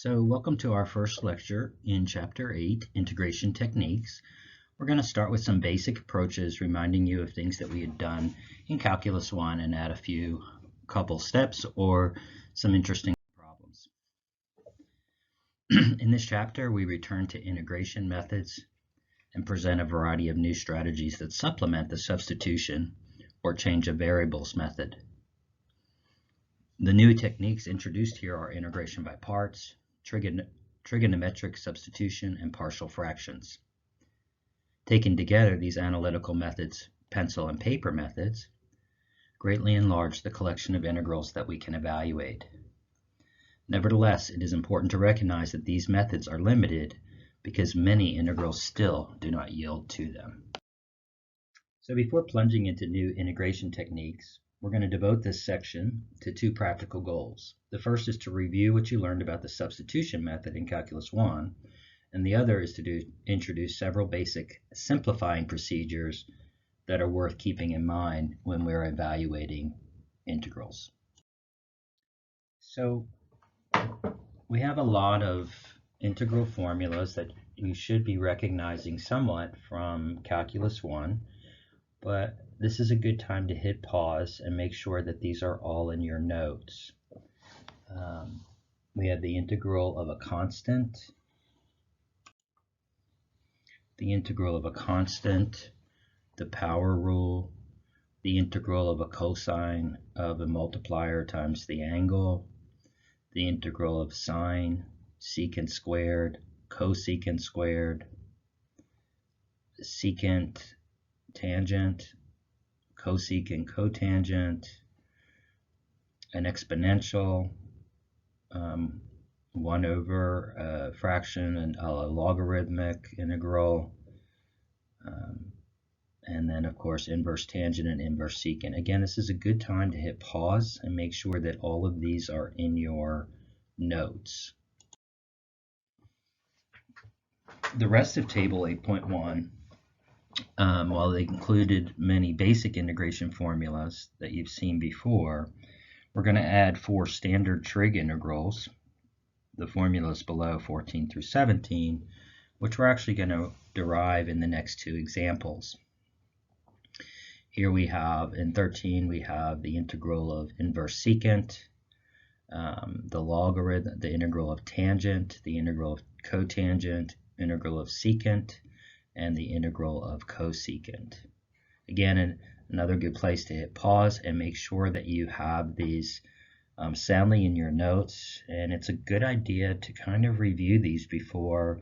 So welcome to our first lecture in Chapter 8, Integration Techniques. We're going to start with some basic approaches, reminding you of things that we had done in Calculus 1 and add a couple steps or some interesting problems. In this chapter, we return to integration methods and present a variety of new strategies that supplement the substitution or change of variables method. The new techniques introduced here are integration by parts, trigonometric substitution, and partial fractions. Taken together, these analytical methods, pencil and paper methods, greatly enlarge the collection of integrals that we can evaluate. Nevertheless, it is important to recognize that these methods are limited because many integrals still do not yield to them. So before plunging into new integration techniques, we're going to devote this section to two practical goals. The first is to review what you learned about the substitution method in Calculus 1, and the other is to introduce several basic simplifying procedures that are worth keeping in mind when we're evaluating integrals. So we have a lot of integral formulas that you should be recognizing somewhat from Calculus 1, but this is a good time to hit pause and make sure that these are all in your notes. We have the integral of a constant, the power rule, the integral of a cosine of a multiplier times the angle, the integral of sine, secant squared, cosecant squared, secant, tangent, cosecant, cotangent, an exponential, 1 over a fraction, and a logarithmic integral, and then of course inverse tangent and inverse secant. Again, this is a good time to hit pause and make sure that all of these are in your notes. The rest of table 8.1, while they included many basic integration formulas that you've seen before, we're going to add 4 standard trig integrals, the formulas below 14 through 17, which we're actually going to derive in the next 2 examples. Here we have, in 13, we have the integral of inverse secant, the logarithm, the integral of tangent, the integral of cotangent, integral of secant, and the integral of cosecant. Again, another good place to hit pause and make sure that you have these soundly in your notes, and it's a good idea to kind of review these before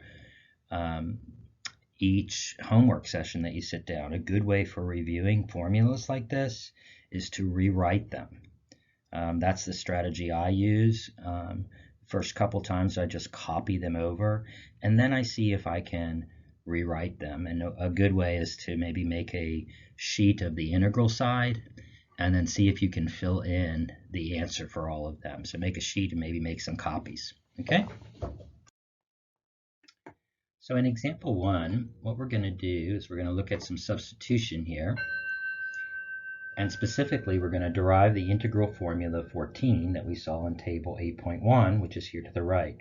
each homework session that you sit down. A good way for reviewing formulas like this is to rewrite them. That's the strategy I use. First couple times I just copy them over, and then I see if I can rewrite them. And a good way is to maybe make a sheet of the integral side and then see if you can fill in the answer for all of them. So make a sheet and maybe make some copies. Okay? So in example 1, what we're going to do is we're going to look at some substitution here. And specifically, we're going to derive the integral formula 14 that we saw in table 8.1, which is here to the right.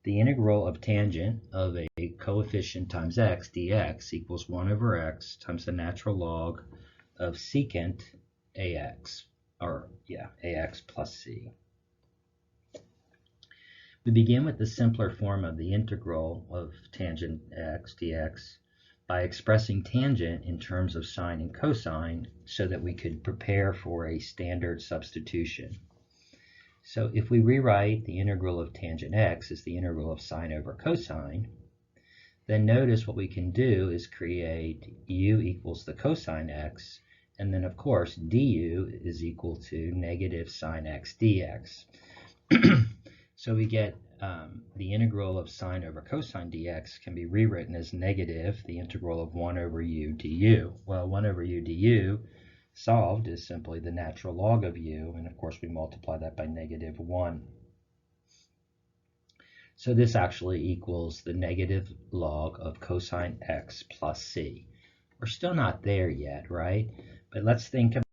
The integral of tangent of a coefficient times x dx equals 1 over x times the natural log of secant ax, ax plus c. We begin with the simpler form of the integral of tangent x dx by expressing tangent in terms of sine and cosine so that we could prepare for a standard substitution. So if we rewrite the integral of tangent x as the integral of sine over cosine, then notice what we can do is create u equals the cosine x, and then of course du is equal to negative sine x dx. So we get the integral of sine over cosine dx can be rewritten as negative the integral of 1 over u du. Well, 1 over u du solved is simply the natural log of u, and of course we multiply that by negative 1. So this actually equals the negative log of cosine x plus c. We're still not there yet, right? But let's think about,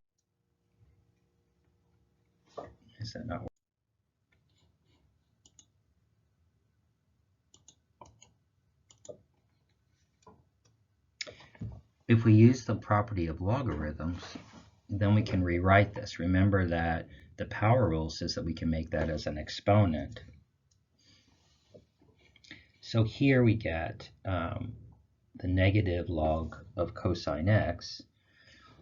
is that not working? If we use the property of logarithms, then we can rewrite this. Remember that the power rule says that we can make that as an exponent. So here we get the negative log of cosine x.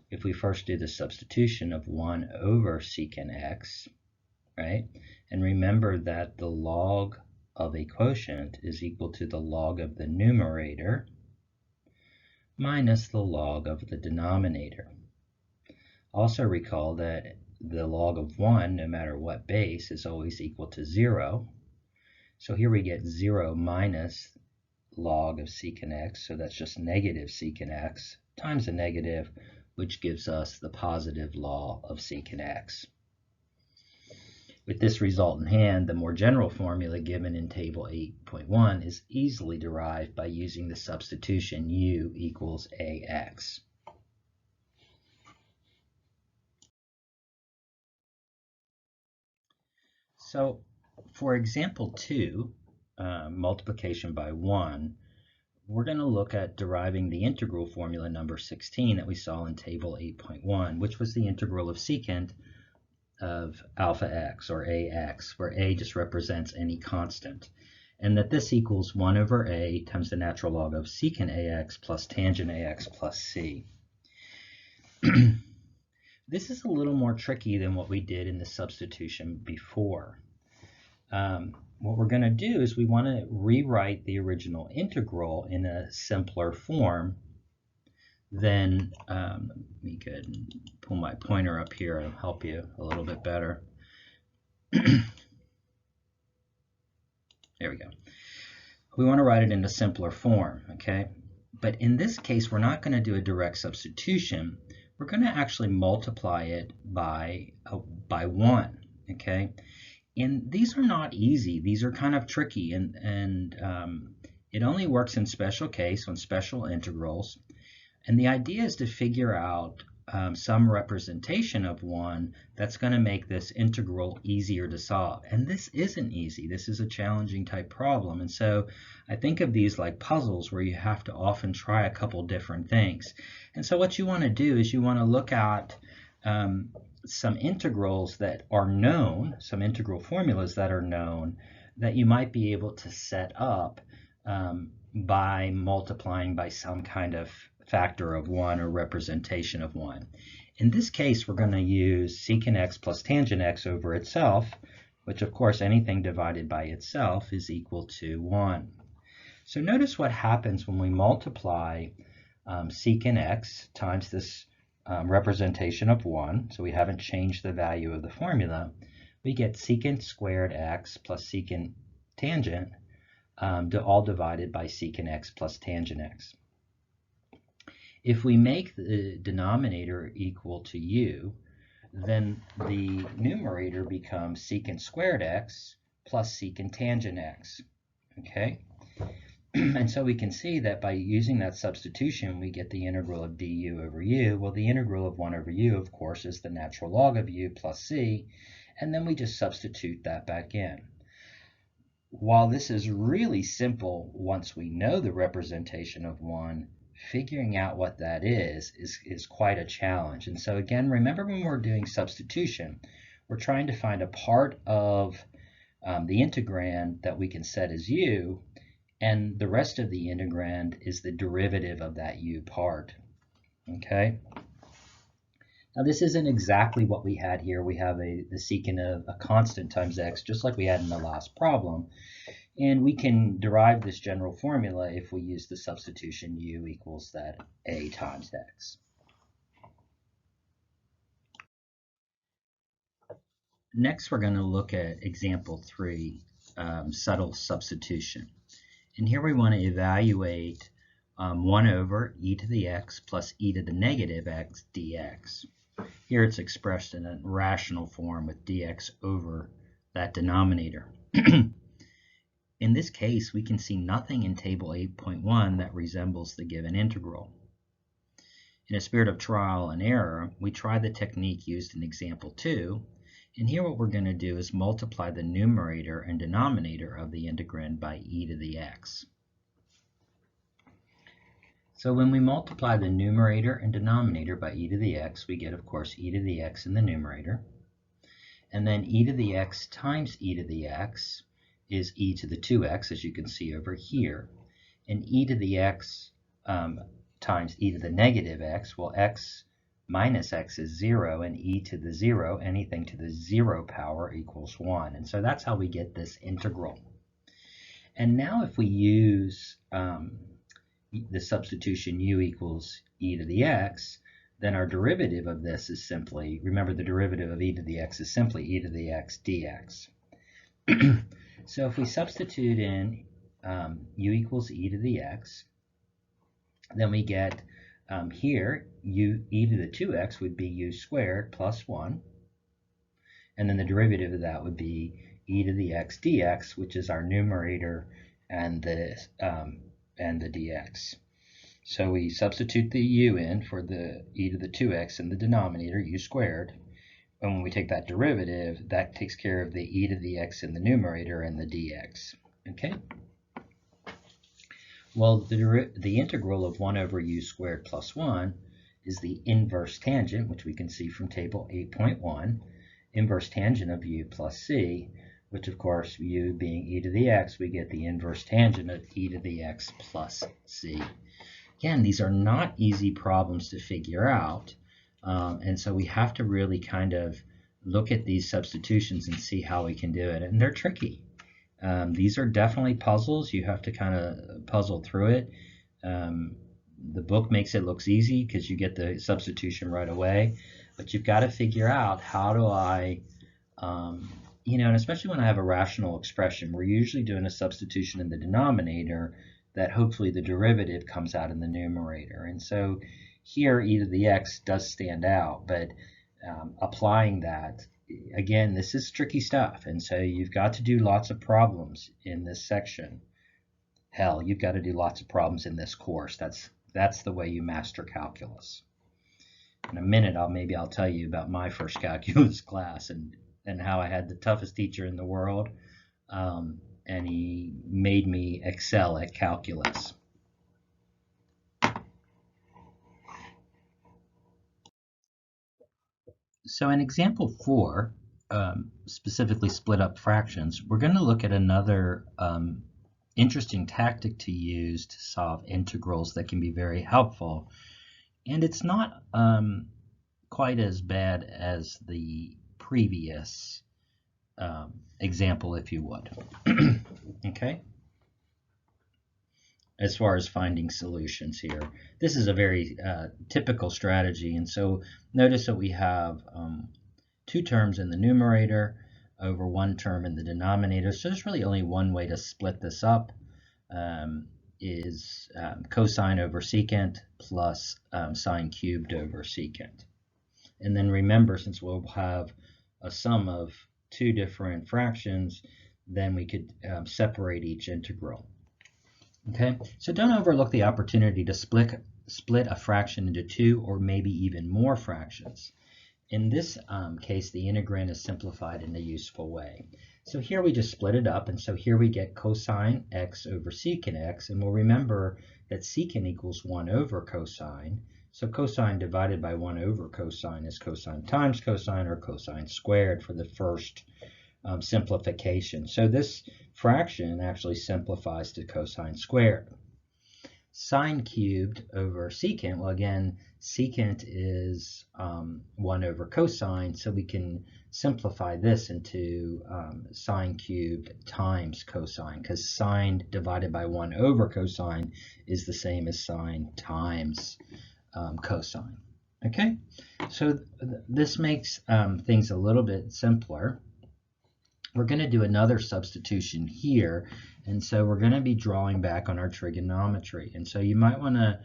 If we first do the substitution of 1 over secant x, right? And remember that the log of a quotient is equal to the log of the numerator minus the log of the denominator. Also recall that the log of 1, no matter what base, is always equal to 0. So here we get 0 minus log of secant x, so that's just negative secant x times a negative, which gives us the positive log of secant x. With this result in hand, the more general formula given in table 8.1 is easily derived by using the substitution u equals ax. So for example 2, multiplication by 1, we're going to look at deriving the integral formula number 16 that we saw in table 8.1, which was the integral of secant of alpha x, or ax, where a just represents any constant, and that this equals 1 over a times the natural log of secant ax plus tangent ax plus c. This is a little more tricky than what we did in the substitution before. What we're going to do is we want to rewrite the original integral in a simpler form. Then let me go ahead and pull my pointer up here and help you a little bit better. There we go. We want to write it in a simpler form, okay? But in this case, we're not going to do a direct substitution. We're going to actually multiply it by 1, okay? And these are not easy. These are kind of tricky, and it only works in special case on special integrals. And the idea is to figure out some representation of 1 that's going to make this integral easier to solve. And this isn't easy. This is a challenging type problem. And so I think of these like puzzles where you have to often try a couple different things. And so what you want to do is you want to look at some integrals that are known, some integral formulas that are known, that you might be able to set up by multiplying by some kind of factor of 1 or representation of 1. In this case, we're going to use secant x plus tangent x over itself, which of course anything divided by itself is equal to 1. So notice what happens when we multiply secant x times this representation of 1, so we haven't changed the value of the formula. We get secant squared x plus secant tangent all divided by secant x plus tangent x. If we make the denominator equal to u, then the numerator becomes secant squared x plus secant tangent x, okay? And so we can see that by using that substitution, we get the integral of du over u. Well, the integral of 1 over u, of course, is the natural log of u plus c, and then we just substitute that back in. While this is really simple once we know the representation of 1, figuring out what that is quite a challenge. And so again, remember when we're doing substitution, we're trying to find a part of the integrand that we can set as u, and the rest of the integrand is the derivative of that u part, okay? Now this isn't exactly what we had here. We have the secant of a constant times x, just like we had in the last problem. And we can derive this general formula if we use the substitution u equals that a times x. Next, we're going to look at example 3, subtle substitution. And here we want to evaluate 1 over e to the x plus e to the negative x dx. Here it's expressed in a rational form with dx over that denominator. In this case, we can see nothing in table 8.1 that resembles the given integral. In a spirit of trial and error, we try the technique used in example 2, and here what we're going to do is multiply the numerator and denominator of the integrand by e to the x. So when we multiply the numerator and denominator by e to the x, we get, of course, e to the x in the numerator. And then e to the x times e to the x is e to the 2x, as you can see over here. And e to the x times e to the negative x, well, x minus x is 0, and e to the 0, anything to the 0 power equals 1. And so that's how we get this integral. And now if we use the substitution u equals e to the x, then our derivative of this is simply, remember the derivative of e to the x is simply e to the x dx. So if we substitute in u equals e to the x, then we get here e to the 2x would be u squared plus 1, and then the derivative of that would be e to the x dx, which is our numerator and the dx. So we substitute the u in for the e to the 2x in the denominator, u squared, and when we take that derivative, that takes care of the e to the x in the numerator and the dx. Okay? Well, the integral of 1 over u squared plus 1 is the inverse tangent, which we can see from table 8.1, inverse tangent of u plus c, which of course, u being e to the x, we get the inverse tangent of e to the x plus c. Again, these are not easy problems to figure out, and so we have to really kind of look at these substitutions and see how we can do it, and they're tricky. These are definitely puzzles. You have to kind of puzzle through it. The book makes it look easy because you get the substitution right away, but you've got to figure out how do I, and especially when I have a rational expression, we're usually doing a substitution in the denominator that hopefully the derivative comes out in the numerator. And so here e to the x does stand out, but applying that, again, this is tricky stuff, and so you've got to do lots of problems in this section. Hell, you've got to do lots of problems in this course. That's the way you master calculus. In a minute, maybe I'll tell you about my first calculus class and how I had the toughest teacher in the world, and he made me excel at calculus. So in example 4, specifically split up fractions, we're going to look at another interesting tactic to use to solve integrals that can be very helpful. And it's not quite as bad as the previous example, if you would. Okay? As far as finding solutions here. This is a very typical strategy, and so notice that we have 2 terms in the numerator over 1 term in the denominator, so there's really only one way to split this up, is cosine over secant plus sine cubed over secant. And then remember, since we'll have a sum of 2 different fractions, then we could separate each integral. Okay, so don't overlook the opportunity to split a fraction into 2 or maybe even more fractions. In this case, the integrand is simplified in a useful way. So here we just split it up, and so here we get cosine x over secant x, and we'll remember that secant equals 1 over cosine. So cosine divided by 1 over cosine is cosine times cosine, or cosine squared for the first simplification. So this fraction actually simplifies to cosine squared. Sine cubed over secant, well again, secant is 1 over cosine, so we can simplify this into sine cubed times cosine, because sine divided by 1 over cosine is the same as sine times cosine. Okay, so this makes things a little bit simpler. We're going to do another substitution here, and so we're going to be drawing back on our trigonometry. And so you might want to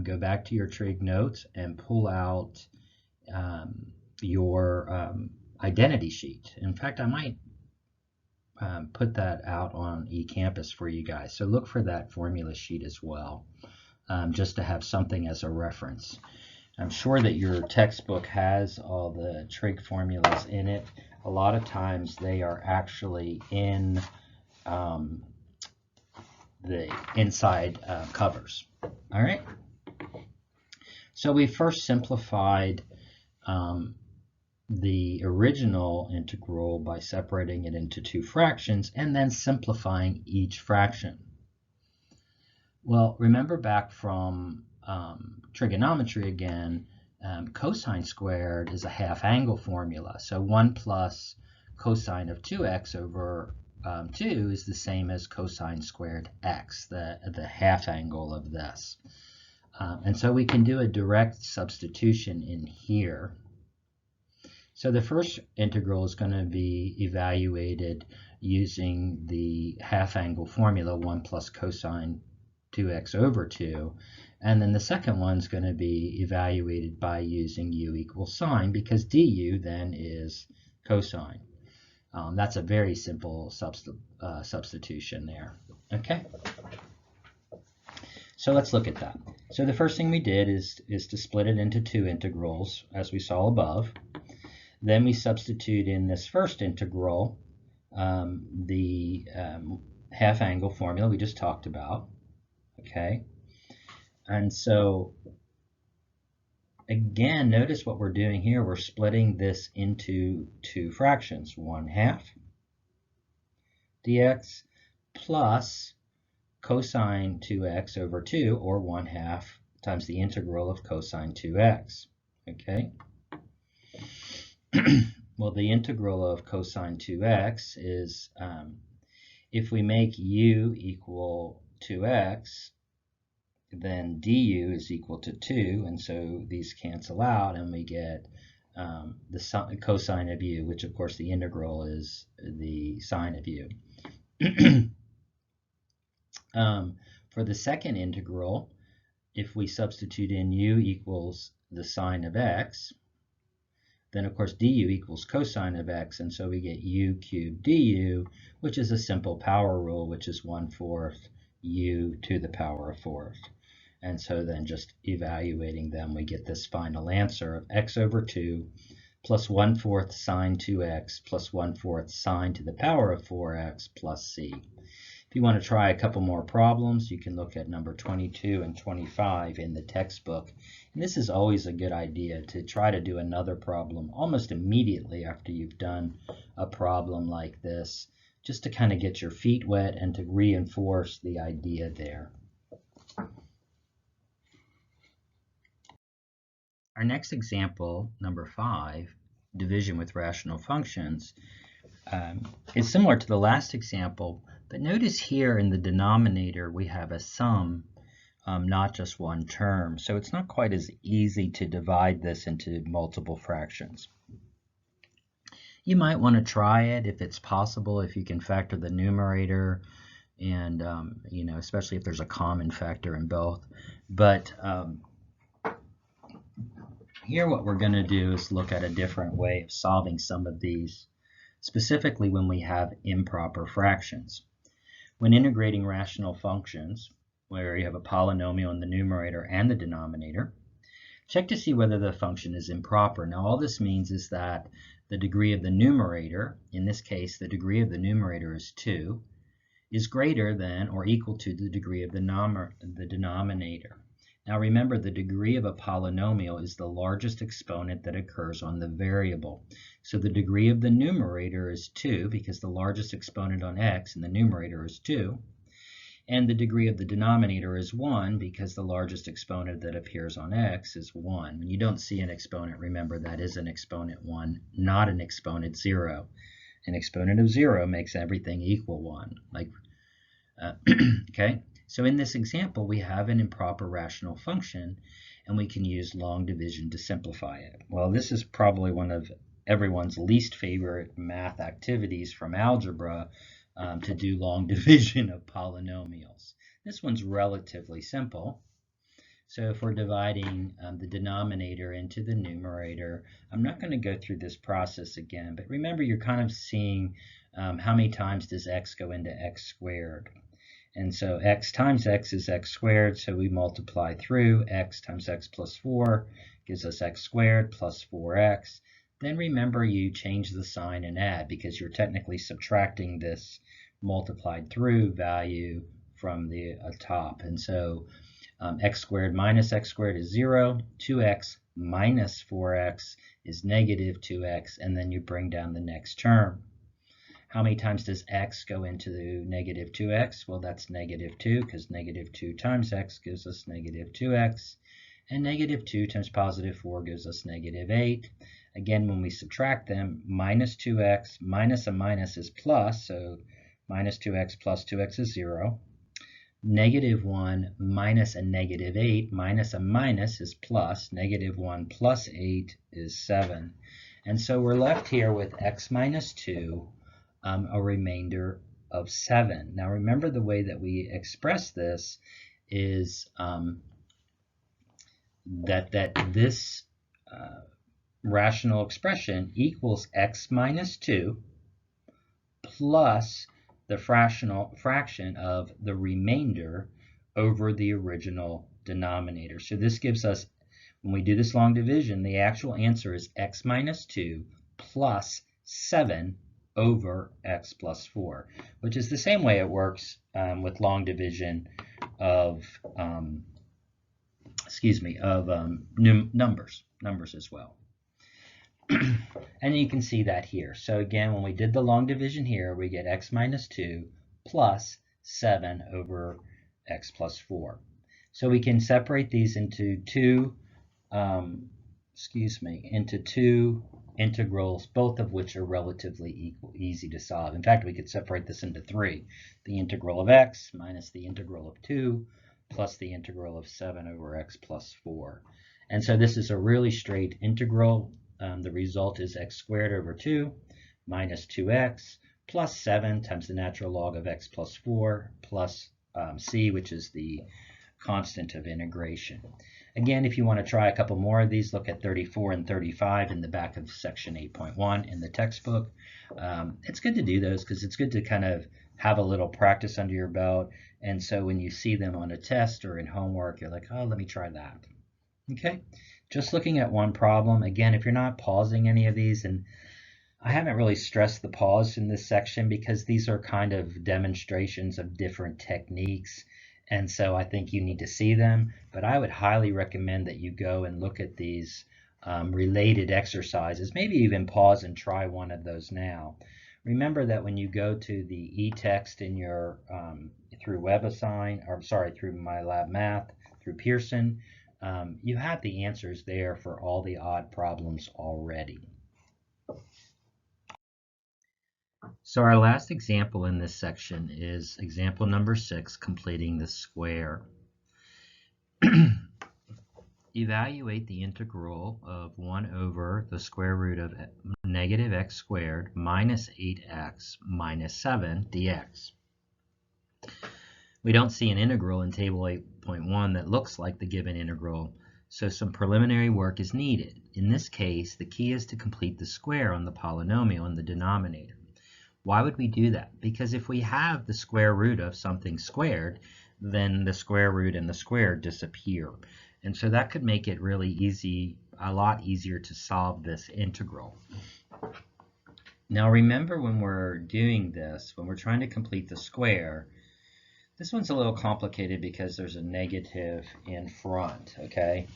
go back to your trig notes and pull out your identity sheet. In fact, I might put that out on eCampus for you guys. So look for that formula sheet as well, just to have something as a reference. I'm sure that your textbook has all the trig formulas in it. A lot of times they are actually in the inside covers. All right. So we first simplified the original integral by separating it into two fractions and then simplifying each fraction. Well, remember back from trigonometry again, cosine squared is a half angle formula. So 1 plus cosine of 2x over 2 is the same as cosine squared x, the half angle of this. And so we can do a direct substitution in here. So the first integral is going to be evaluated using the half angle formula, 1 plus cosine 2x over 2. And then the second one's going to be evaluated by using u equals sine, because du then is cosine. That's a very simple substitution there. Okay. So let's look at that. So the first thing we did is to split it into two integrals, as we saw above. Then we substitute in this first integral the half angle formula we just talked about. Okay. And so again, notice what we're doing here. We're splitting this into two fractions, 1/2 dx plus cosine 2x over 2, or 1/2 times the integral of cosine 2x. Okay. Well, the integral of cosine 2x is, if we make u equal 2x, then du is equal to 2, and so these cancel out, and we get the cosine of u, which of course the integral is the sine of u. For the second integral, if we substitute in u equals the sine of x, then of course du equals cosine of x, and so we get u cubed du, which is a simple power rule, which is 1/4 u to the power of 4th. And so then just evaluating them, we get this final answer of x over 2 plus 1/4 sine 2x plus 1/4 sine to the power of 4x plus c. If you want to try a couple more problems, you can look at number 22 and 25 in the textbook. And this is always a good idea, to try to do another problem almost immediately after you've done a problem like this, just to kind of get your feet wet and to reinforce the idea there. Our next example, number 5, division with rational functions, is similar to the last example, but notice here in the denominator we have a sum, not just one term. So it's not quite as easy to divide this into multiple fractions. You might want to try it if it's possible, if you can factor the numerator, and you know, especially if there's a common factor in both. But here what we're going to do is look at a different way of solving some of these, specifically when we have improper fractions. When integrating rational functions, where you have a polynomial in the numerator and the denominator, check to see whether the function is improper. Now all this means is that the degree of the numerator, in this case the degree of the numerator is 2, is greater than or equal to the degree of the denominator. Now remember, the degree of a polynomial is the largest exponent that occurs on the variable. So the degree of the numerator is 2 because the largest exponent on x in the numerator is 2. And the degree of the denominator is 1 because the largest exponent that appears on x is 1. When you don't see an exponent, remember that is an exponent 1, not an exponent 0. An exponent of 0 makes everything equal 1. Okay? So in this example, we have an improper rational function, and we can use long division to simplify it. Well, this is probably one of everyone's least favorite math activities from algebra, to do long division of polynomials. This one's relatively simple. So if we're dividing the denominator into the numerator, I'm not going to go through this process again, but remember, you're kind of seeing how many times does x go into x squared. And so x times x is x squared, so we multiply through. X times x plus 4 gives us x squared plus 4x. Then remember, you change the sign and add, because you're technically subtracting this multiplied through value from the top. And so x squared minus x squared is 0. 2x minus 4x is negative 2x. And then you bring down the next term. How many times does x go into the negative 2x? Well, that's negative 2, because negative 2 times x gives us negative 2x. And negative 2 times positive 4 gives us negative 8. Again, when we subtract them, minus 2x minus a minus is plus, so minus 2x plus 2x is 0. Negative 1 minus a negative 8 minus a minus is plus. Negative 1 plus 8 is 7. And so we're left here with x minus 2, a remainder of 7. Now remember, the way that we express this is that this rational expression equals x minus 2 plus the fraction of the remainder over the original denominator. So this gives us, when we do this long division, the actual answer is x minus 2 plus 7 over x plus 4, which is the same way it works with long division of numbers as well. And you can see that here. So again, when we did the long division here, we get x minus 2 plus 7 over x plus 4. So we can separate these into two integrals, both of which are relatively easy to solve. In fact, we could separate this into three: the integral of x minus the integral of 2 plus the integral of 7 over x plus 4. And so this is a really straight integral. The result is x squared over 2 minus 2x plus 7 times the natural log of x plus 4 plus c, which is the constant of integration. Again, if you want to try a couple more of these, look at 34 and 35 in the back of section 8.1 in the textbook. It's good to do those because it's good to kind of have a little practice under your belt. And so when you see them on a test or in homework, you're like, oh, let me try that. Okay, just looking at one problem. Again, if you're not pausing any of these, and I haven't really stressed the pause in this section because these are kind of demonstrations of different techniques. And so I think you need to see them, but I would highly recommend that you go and look at these related exercises, maybe even pause and try one of those now. Remember that when you go to the e-text in your, through WebAssign, or sorry, through MyLab Math, through Pearson, you have the answers there for all the odd problems already. So our last example in this section is example number 6, completing the square. Evaluate the integral of 1 over the square root of negative x squared minus 8x minus 7 dx. We don't see an integral in table 8.1 that looks like the given integral, so some preliminary work is needed. In this case, the key is to complete the square on the polynomial in the denominator. Why would we do that? Because if we have the square root of something squared, then the square root and the square disappear. And so that could make it really easy, a lot easier to solve this integral. Now remember, when we're doing this, when we're trying to complete the square, this one's a little complicated because there's a negative in front, okay?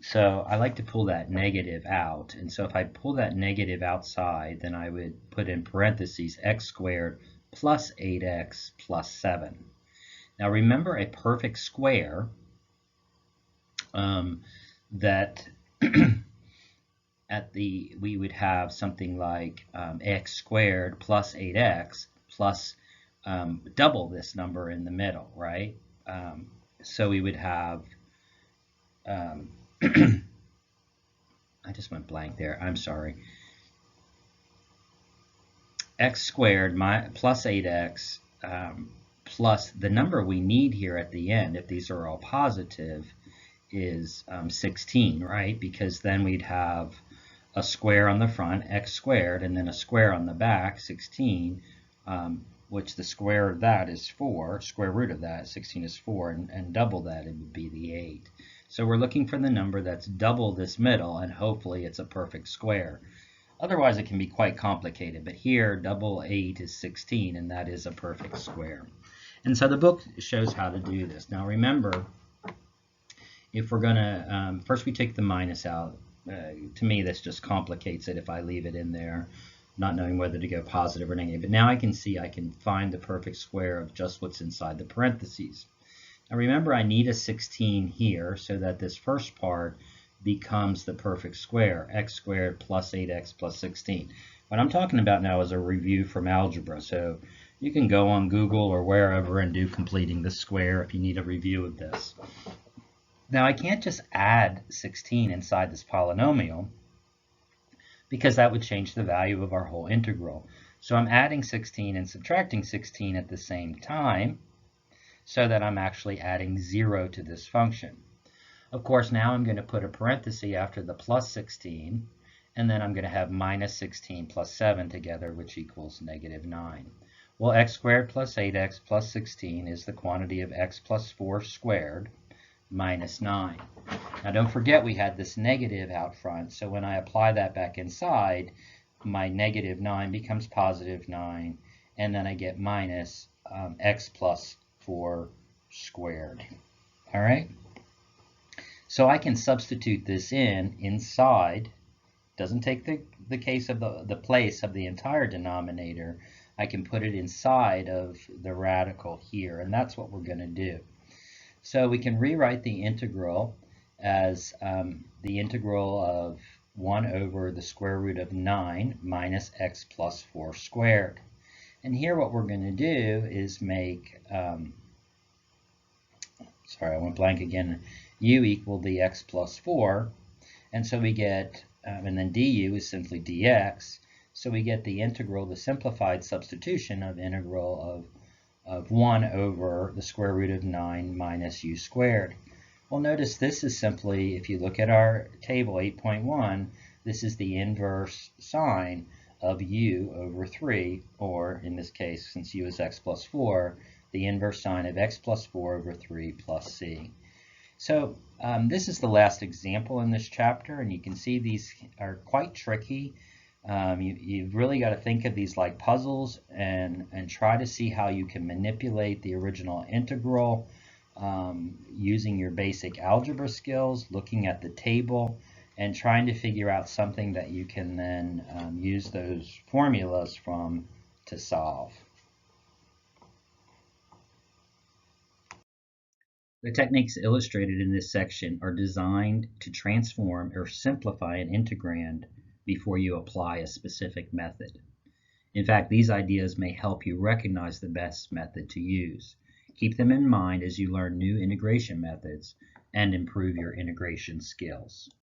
So I like to pull that negative out. And so if I pull that negative outside, then I would put in parentheses x squared plus 8x plus 7. Now remember, a perfect square, that we would have something like x squared plus 8x plus double this number in the middle, right? So we would have, I just went blank there, I'm sorry. X squared plus 8x plus the number we need here at the end, if these are all positive, is 16, right? Because then we'd have a square on the front, x squared, and then a square on the back, 16, which the square of that is 4, square root of that, 16 is 4, and double that, it would be the 8. So we're looking for the number that's double this middle, and hopefully it's a perfect square. Otherwise it can be quite complicated, but here double 8 is 16, and that is a perfect square. And so the book shows how to do this. Now remember, if we're going to, first we take the minus out. To me, this just complicates it if I leave it in there, not knowing whether to go positive or negative. But now I can see I can find the perfect square of just what's inside the parentheses. Now remember, I need a 16 here so that this first part becomes the perfect square, x squared plus 8x plus 16. What I'm talking about now is a review from algebra. So you can go on Google or wherever and do completing the square if you need a review of this. Now I can't just add 16 inside this polynomial because that would change the value of our whole integral. So I'm adding 16 and subtracting 16 at the same time so that I'm actually adding 0 to this function. Of course, now I'm going to put a parenthesis after the plus 16, and then I'm going to have minus 16 plus 7 together, which equals negative 9. Well, x squared plus 8x plus 16 is the quantity of x plus 4 squared minus 9. Now don't forget we had this negative out front, so when I apply that back inside, my negative 9 becomes positive 9, and then I get minus x plus 4 squared. All right? So I can substitute this inside. Doesn't take the case of the place of the entire denominator. I can put it inside of the radical here, and that's what we're going to do. So we can rewrite the integral as the integral of 1 over the square root of 9 minus x plus 4 squared. And here what we're going to do is make, sorry, I went blank again, u equal the x plus 4. And so we get, and then du is simply dx. So we get the integral, the simplified substitution of integral of 1 over the square root of 9 minus u squared. Well, notice this is simply, if you look at our table 8.1, this is the inverse sign of u over 3, or in this case, since u is x plus 4, the inverse sign of x plus 4 over 3 plus c. So this is the last example in this chapter, and you can see these are quite tricky. You've really got to think of these like puzzles and try to see how you can manipulate the original integral using your basic algebra skills, looking at the table, and trying to figure out something that you can then use those formulas from to solve. The techniques illustrated in this section are designed to transform or simplify an integrand before you apply a specific method. In fact, these ideas may help you recognize the best method to use. Keep them in mind as you learn new integration methods and improve your integration skills.